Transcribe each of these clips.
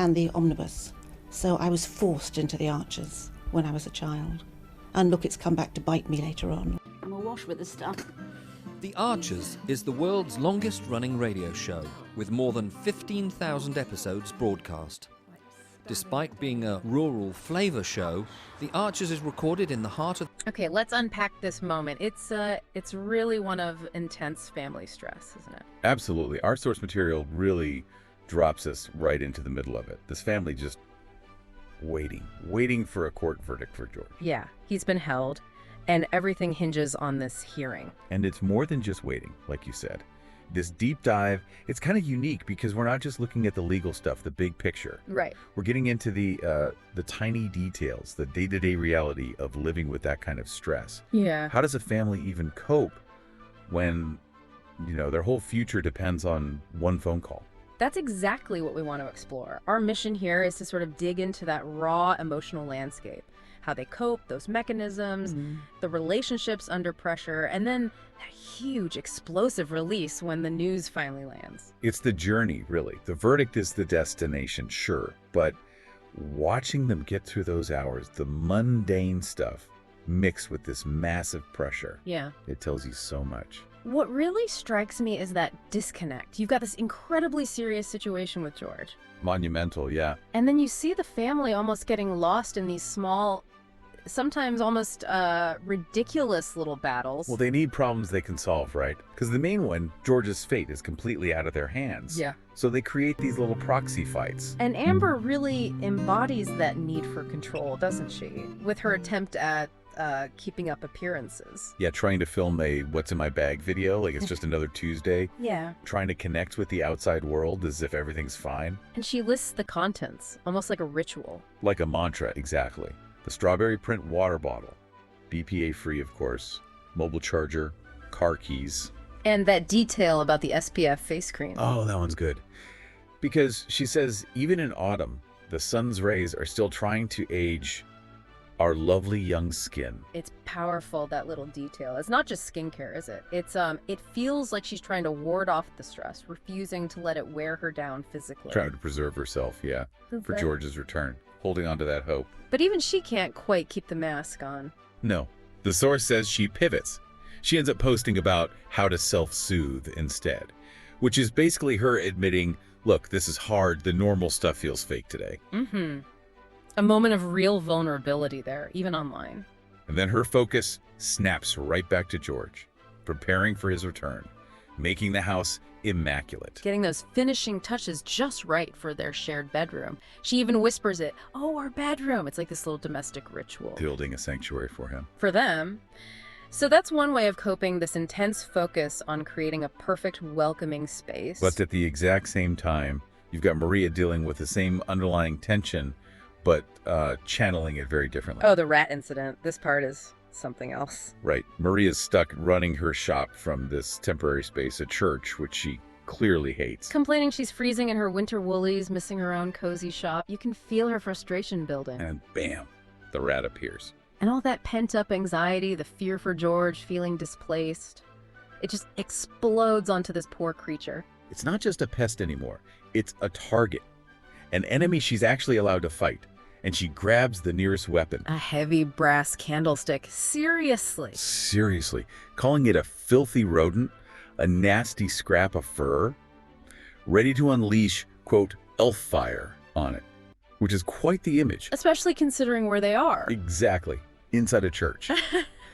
and the omnibus. So I was forced into the Archers when I was a child. And look, it's come back to bite me later on. I'm awash with this stuff. The Archers is the world's longest-running radio show, with more than 15,000 episodes broadcast. Despite being a rural flavour show, The Archers is recorded in the heart of... Okay, let's unpack this moment. It's really one of intense family stress, isn't it? Absolutely. Our source material drops us right into the middle of it. This family just waiting for a court verdict for George. Yeah, he's been held, and everything hinges on this hearing. And it's more than just waiting, like you said. This deep dive, it's kind of unique because we're not just looking at the legal stuff, the big picture. Right. We're getting into the tiny details, the day-to-day reality of living with that kind of stress. Yeah. How does a family even cope when, their whole future depends on one phone call? That's exactly what we want to explore. Our mission here is to sort of dig into that raw emotional landscape, how they cope, those mechanisms, the relationships under pressure, and then that huge explosive release when the news finally lands. It's the journey, really. The verdict is the destination, sure, but watching them get through those hours, the mundane stuff mixed with this massive pressure, it tells you so much. What really strikes me is that disconnect. You've got this incredibly serious situation with George. Monumental, yeah. And then you see the family almost getting lost in these small, sometimes almost ridiculous little battles. Well, they need problems they can solve, right? Because the main one, George's fate, is completely out of their hands. Yeah. So they create these little proxy fights. And Amber really embodies that need for control, doesn't she? With her attempt at keeping up appearances. Yeah, trying to film a what's in my bag video, like it's just another Tuesday. Yeah. Trying to connect with the outside world as if everything's fine. And she lists the contents, almost like a ritual. Like a mantra, exactly. The strawberry print water bottle, BPA free, of course, mobile charger, car keys. And that detail about the SPF face cream. Oh, that one's good. Because she says, even in autumn, the sun's rays are still trying to age our lovely young skin. It's powerful, that little detail. It's not just skincare, is it? It feels like she's trying to ward off the stress, refusing to let it wear her down physically. Trying to preserve herself, yeah, for George's return. Holding on to that hope. But even she can't quite keep the mask on. No. The source says she pivots. She ends up posting about how to self-soothe instead, which is basically her admitting, look, this is hard. The normal stuff feels fake today. A moment of real vulnerability there, even online. And then her focus snaps right back to George, preparing for his return, making the house immaculate. Getting those finishing touches just right for their shared bedroom. She even whispers it, oh, our bedroom. It's like this little domestic ritual. Building a sanctuary for him. For them. So that's one way of coping, this intense focus on creating a perfect, welcoming space. But at the exact same time, you've got Maria dealing with the same underlying tension, but channeling it very differently. Oh, the rat incident. This part is something else. Right. Maria's stuck running her shop from this temporary space, a church, which she clearly hates. Complaining she's freezing in her winter woolies, missing her own cozy shop. You can feel her frustration building. And bam, the rat appears. And all that pent-up anxiety, the fear for George, feeling displaced, it just explodes onto this poor creature. It's not just a pest anymore. It's a target. An enemy she's actually allowed to fight. And she grabs the nearest weapon. A heavy brass candlestick. Seriously. Seriously. Calling it a filthy rodent, a nasty scrap of fur, ready to unleash, quote, elf fire on it, which is quite the image. Especially considering where they are. Exactly. Inside a church.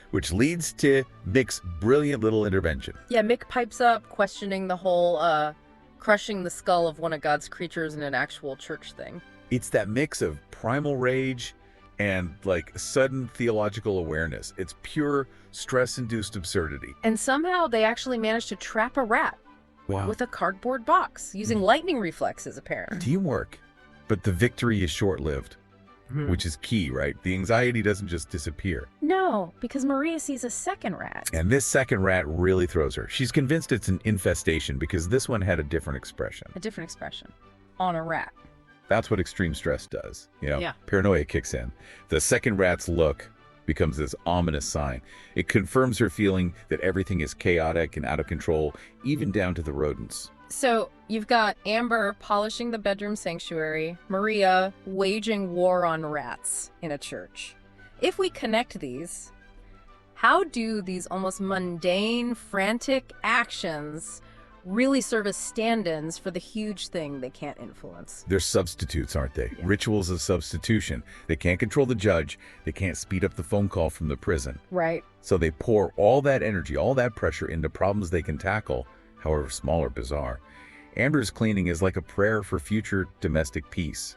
Which leads to Mick's brilliant little intervention. Yeah, Mick pipes up, questioning the whole crushing the skull of one of God's creatures in an actual church thing. It's that mix of primal rage and like sudden theological awareness. It's pure stress-induced absurdity. And somehow they actually managed to trap a rat with a cardboard box using lightning reflexes, apparently. Teamwork. But the victory is short-lived, which is key, right? The anxiety doesn't just disappear. No, because Maria sees a second rat. And this second rat really throws her. She's convinced it's an infestation because this one had a different expression. A different expression. On a rat. That's what extreme stress does. Yeah. Paranoia kicks in. The second rat's look becomes this ominous sign. It confirms her feeling that everything is chaotic and out of control, even down to the rodents. So you've got Amber polishing the bedroom sanctuary, Maria waging war on rats in a church. If we connect these, how do these almost mundane, frantic actions really serve as stand-ins for the huge thing they can't influence? They're substitutes, aren't they? Yeah. Rituals of substitution. They can't control the judge. They can't speed up the phone call from the prison. Right. So they pour all that energy, all that pressure into problems they can tackle, however small or bizarre. Amber's cleaning is like a prayer for future domestic peace.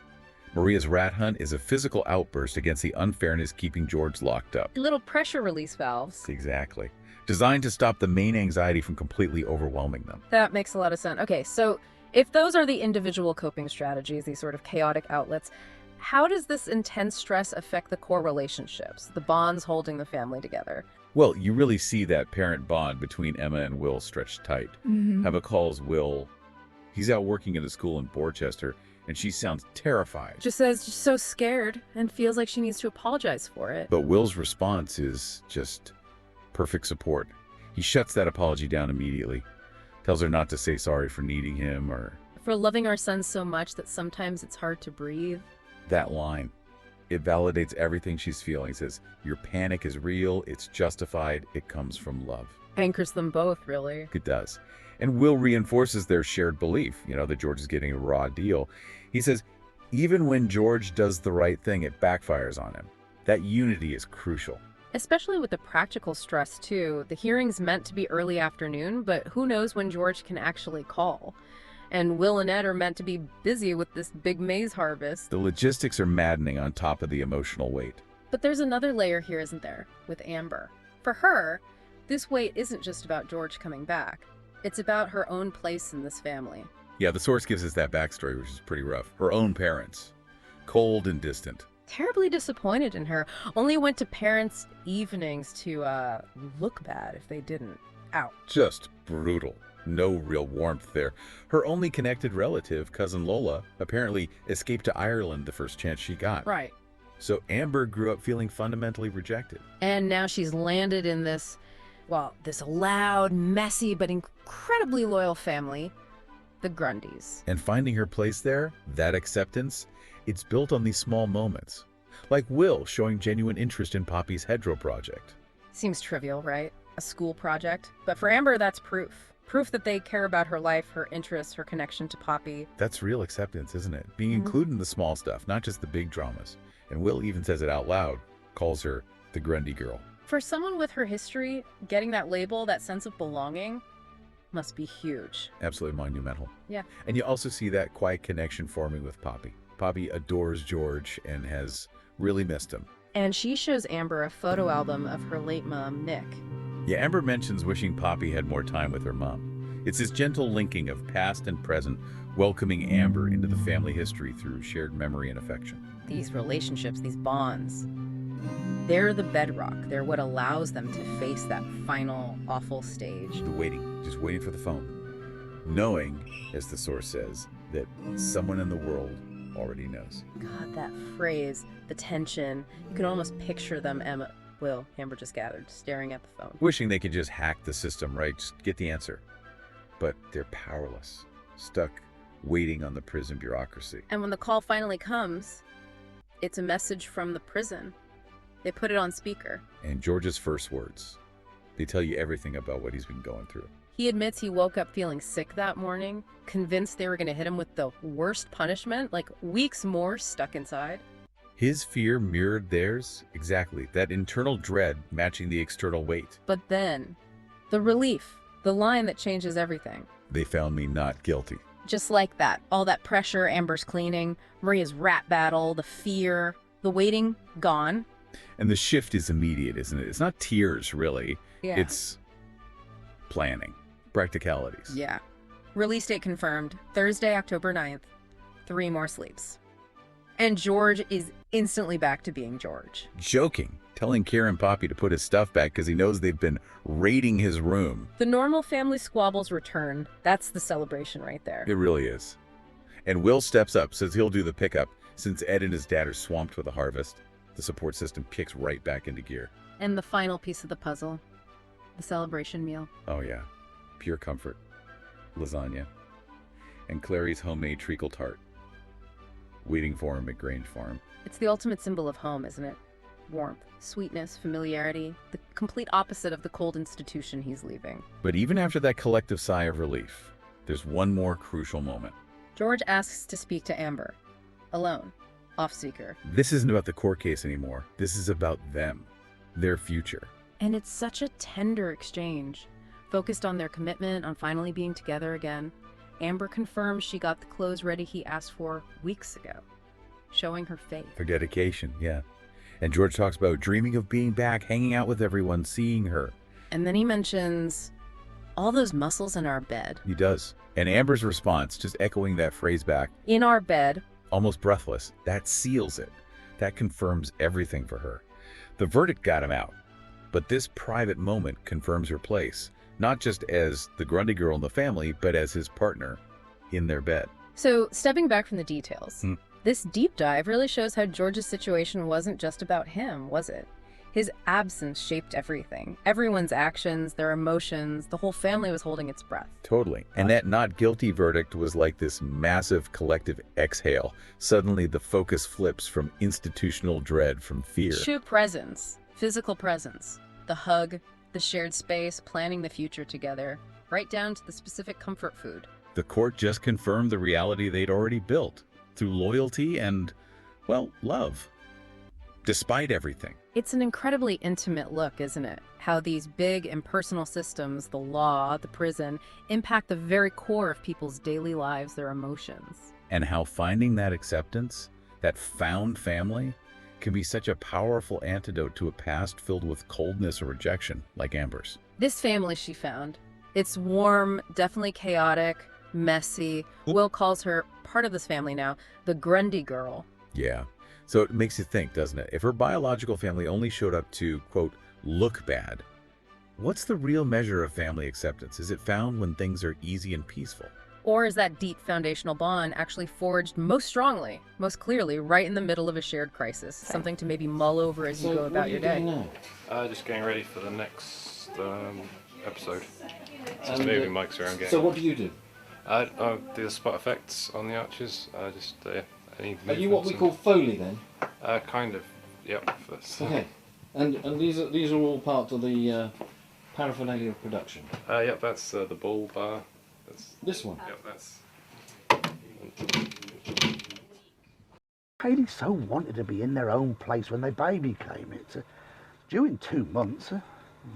Maria's rat hunt is a physical outburst against the unfairness keeping George locked up. Little pressure release valves. Exactly. Designed to stop the main anxiety from completely overwhelming them. That makes a lot of sense. Okay, so if those are the individual coping strategies, these sort of chaotic outlets, how does this intense stress affect the core relationships, the bonds holding the family together? Well, you really see that parent bond between Emma and Will stretched tight. Emma calls Will. He's out working at a school in Borchester, and she sounds terrified. Just says she's so scared and feels like she needs to apologize for it. But Will's response is just perfect support. He shuts that apology down immediately, tells her not to say sorry for needing him or... For loving our son so much that sometimes it's hard to breathe. That line, it validates everything she's feeling. It says, your panic is real, it's justified, it comes from love. Anchors them both, really. It does. And Will reinforces their shared belief, that George is getting a raw deal. He says, even when George does the right thing, it backfires on him. That unity is crucial. Especially with the practical stress, too. The hearing's meant to be early afternoon, but who knows when George can actually call. And Will and Ed are meant to be busy with this big maize harvest. The logistics are maddening on top of the emotional weight. But there's another layer here, isn't there, with Amber? For her, this weight isn't just about George coming back. It's about her own place in this family. Yeah, the source gives us that backstory, which is pretty rough. Her own parents, cold and distant. Terribly disappointed in her. Only went to parents' evenings to look bad if they didn't. Ouch. Just brutal. No real warmth there. Her only connected relative, cousin Lola, apparently escaped to Ireland the first chance she got. Right. So Amber grew up feeling fundamentally rejected. And now she's landed in this loud, messy, but incredibly loyal family, the Grundys. And finding her place there, that acceptance, it's built on these small moments. Like Will showing genuine interest in Poppy's hedgerow project. Seems trivial, right? A school project. But for Amber, that's proof. Proof that they care about her life, her interests, her connection to Poppy. That's real acceptance, isn't it? Being included in the small stuff, not just the big dramas. And Will even says it out loud, calls her the Grundy girl. For someone with her history, getting that label, that sense of belonging, must be huge. Absolutely monumental. Yeah. And you also see that quiet connection forming with Poppy. Poppy adores George and has really missed him. And she shows Amber a photo album of her late mom, Mick. Yeah, Amber mentions wishing Poppy had more time with her mom. It's this gentle linking of past and present, welcoming Amber into the family history through shared memory and affection. These relationships, these bonds, they're the bedrock. They're what allows them to face that final, awful stage. The waiting, just waiting for the phone. Knowing, as the source says, that someone in the world already knows. God, that phrase, the tension, you can almost picture them, Amber just gathered, staring at the phone. Wishing they could just hack the system, right? Just get the answer. But they're powerless, stuck waiting on the prison bureaucracy. And when the call finally comes, it's a message from the prison. They put it on speaker. And George's first words, they tell you everything about what he's been going through. He admits he woke up feeling sick that morning, convinced they were going to hit him with the worst punishment, like weeks more stuck inside. His fear mirrored theirs, exactly, that internal dread matching the external weight. But then, the relief, the line that changes everything. They found me not guilty. Just like that, all that pressure, Amber's cleaning, Maria's rat battle, the fear, the waiting, gone. And the shift is immediate, isn't it? It's not tears, really. Yeah. It's planning, practicalities. Yeah. Release date confirmed, Thursday, October 9th. 3 more sleeps. And George is instantly back to being George. Joking, telling Karen Poppy to put his stuff back because he knows they've been raiding his room. The normal family squabbles return. That's the celebration right there. It really is. And Will steps up, says he'll do the pickup. Since Ed and his dad are swamped with the harvest, the support system kicks right back into gear. And the final piece of the puzzle, the celebration meal. Oh yeah, pure comfort. Lasagna. and Clary's homemade treacle tart, waiting for him at Grange Farm. It's the ultimate symbol of home, isn't it? Warmth, sweetness, familiarity, the complete opposite of the cold institution he's leaving. But even after that collective sigh of relief, there's one more crucial moment. George asks to speak to Amber. Alone. Off-speaker. This isn't about the court case anymore. This is about them. Their future. And it's such a tender exchange. Focused on their commitment, on finally being together again. Amber confirms she got the clothes ready he asked for weeks ago. Showing her faith. Her dedication, yeah. And George talks about dreaming of being back, hanging out with everyone, seeing her. And then he mentions all those muscles in our bed. He does. And Amber's response, just echoing that phrase back. In our bed. Almost breathless. That seals it. That confirms everything for her. The verdict got him out. But this private moment confirms her place. Not just as the Grundy girl in the family, but as his partner in their bed. So, stepping back from the details, this deep dive really shows how George's situation wasn't just about him, was it? His absence shaped everything. Everyone's actions, their emotions, the whole family was holding its breath. Totally. And that not guilty verdict was like this massive collective exhale. Suddenly the focus flips from institutional dread, from fear. To presence, physical presence, the hug, the shared space, planning the future together, right down to the specific comfort food. The court just confirmed the reality they'd already built through loyalty and, well, love. Despite everything. It's an incredibly intimate look, isn't it? How these big impersonal systems, the law, the prison, impact the very core of people's daily lives, their emotions. And how finding that acceptance, that found family, can be such a powerful antidote to a past filled with coldness or rejection, like Amber's. This family she found, it's warm, definitely chaotic, messy. Will calls her, part of this family now, the Grundy girl. Yeah. So it makes you think, doesn't it? If her biological family only showed up to, quote, look bad, what's the real measure of family acceptance? Is it found when things are easy and peaceful? Or is that deep foundational bond actually forged most strongly, most clearly, right in the middle of a shared crisis? Something to maybe mull over as you go about your day. Now? Just getting ready for the next episode. Just moving mics around. So what do you do? I do the spot effects on the arches. Any Are you what we call Foley then? Kind of. Yep. Okay. And these are all part of the paraphernalia of production. Yep. That's the ball bar. That's this one. Yep. That's. Haley so wanted to be in their own place when their baby came. It's due in 2 months.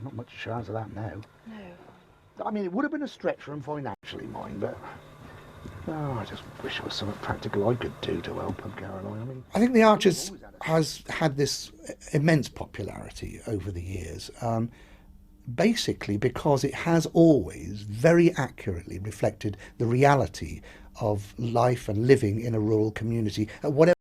Not much chance of that now. No. I mean, it would have been a stretch for them financially, mind, but I just wish there was something practical I could do to help them, Caroline. I think The Archers has had this immense popularity over the years, basically because it has always very accurately reflected the reality of life and living in a rural community at whatever